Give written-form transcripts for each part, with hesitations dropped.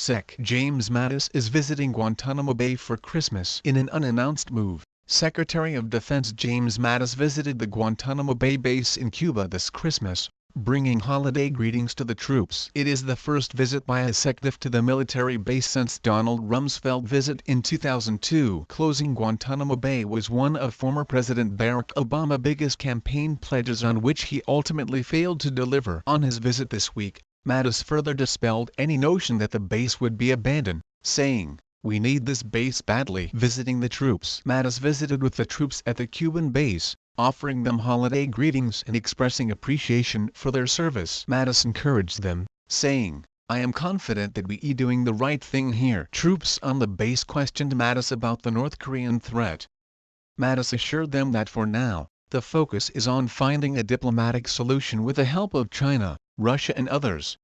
Sec. James Mattis is visiting Guantanamo Bay for Christmas in an unannounced move. Secretary of Defense James Mattis visited the Guantanamo Bay base in Cuba this Christmas, bringing holiday greetings to the troops. It is the first visit by a executive to the military base since Donald Rumsfeld's visit in 2002. Closing Guantanamo Bay was one of former President Barack Obama's biggest campaign pledges, on which he ultimately failed to deliver. On his visit this week, Mattis further dispelled any notion that the base would be abandoned, saying, "We need this base badly." Visiting the troops, Mattis visited with the troops at the Cuban base, offering them holiday greetings and expressing appreciation for their service. Mattis encouraged them, saying, "I am confident that we are doing the right thing here." Troops on the base questioned Mattis about the North Korean threat. Mattis assured them that for now, the focus is on finding a diplomatic solution with the help of China, Russia and others.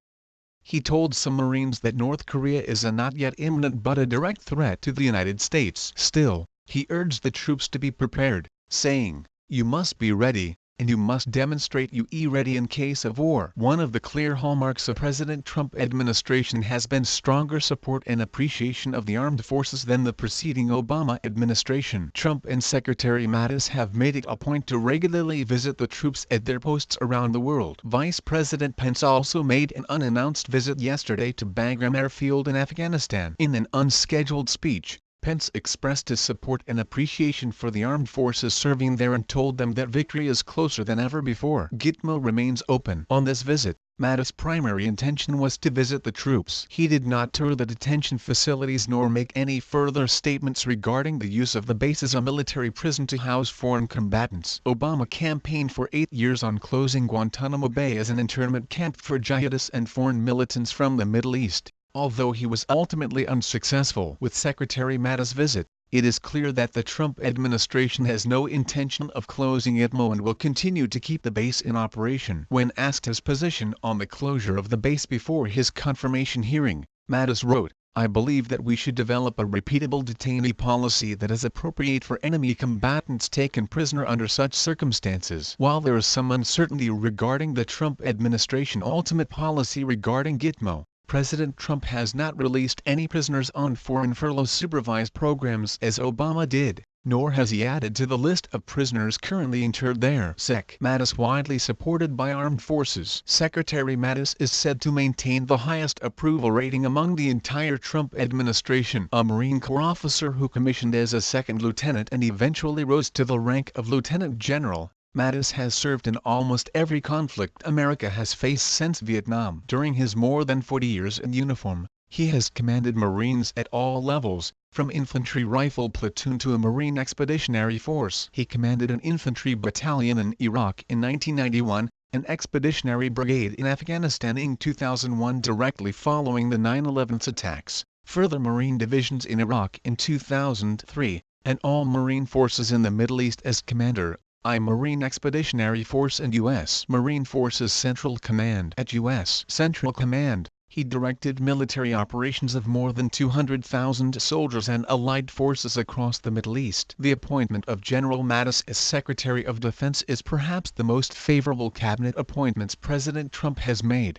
He told some Marines that North Korea is a not yet imminent but a direct threat to the United States. Still, he urged the troops to be prepared, saying, "You must be ready, and you must demonstrate you are ready in case of war." One of the clear hallmarks of President Trump administration has been stronger support and appreciation of the armed forces than the preceding Obama administration. Trump and Secretary Mattis have made it a point to regularly visit the troops at their posts around the world. Vice President Pence also made an unannounced visit yesterday to Bagram Airfield in Afghanistan. In an unscheduled speech, Pence expressed his support and appreciation for the armed forces serving there and told them that victory is closer than ever before. Gitmo remains open. On this visit, Mattis' primary intention was to visit the troops. He did not tour the detention facilities nor make any further statements regarding the use of the base as a military prison to house foreign combatants. Obama campaigned for 8 years on closing Guantanamo Bay as an internment camp for jihadists and foreign militants from the Middle East. Although he was ultimately unsuccessful with Secretary Mattis' visit, it is clear that the Trump administration has no intention of closing Gitmo and will continue to keep the base in operation. When asked his position on the closure of the base before his confirmation hearing, Mattis wrote, "I believe that we should develop a repeatable detainee policy that is appropriate for enemy combatants taken prisoner under such circumstances." While there is some uncertainty regarding the Trump administration's ultimate policy regarding Gitmo, President Trump has not released any prisoners on foreign furlough-supervised programs as Obama did, nor has he added to the list of prisoners currently interned there. Sec. Mattis widely supported by armed forces. Secretary Mattis is said to maintain the highest approval rating among the entire Trump administration. A Marine Corps officer who commissioned as a second lieutenant and eventually rose to the rank of lieutenant general, Mattis has served in almost every conflict America has faced since Vietnam. During his more than 40 years in uniform, he has commanded Marines at all levels, from infantry rifle platoon to a Marine expeditionary force. He commanded an infantry battalion in Iraq in 1991, an expeditionary brigade in Afghanistan in 2001 directly following the 9/11 attacks, further Marine divisions in Iraq in 2003, and all Marine forces in the Middle East as commander. Marine Expeditionary Force and U.S. Marine Forces Central Command. At U.S. Central Command, he directed military operations of more than 200,000 soldiers and allied forces across the Middle East. The appointment of General Mattis as Secretary of Defense is perhaps the most favorable cabinet appointments President Trump has made.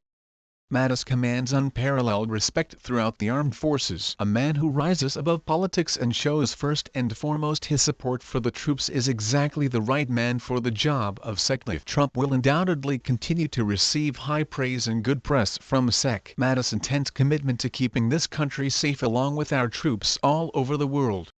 Mattis commands unparalleled respect throughout the armed forces. A man who rises above politics and shows first and foremost his support for the troops is exactly the right man for the job of Secretary. Trump will undoubtedly continue to receive high praise and good press from Sec. Mattis' intense commitment to keeping this country safe along with our troops all over the world.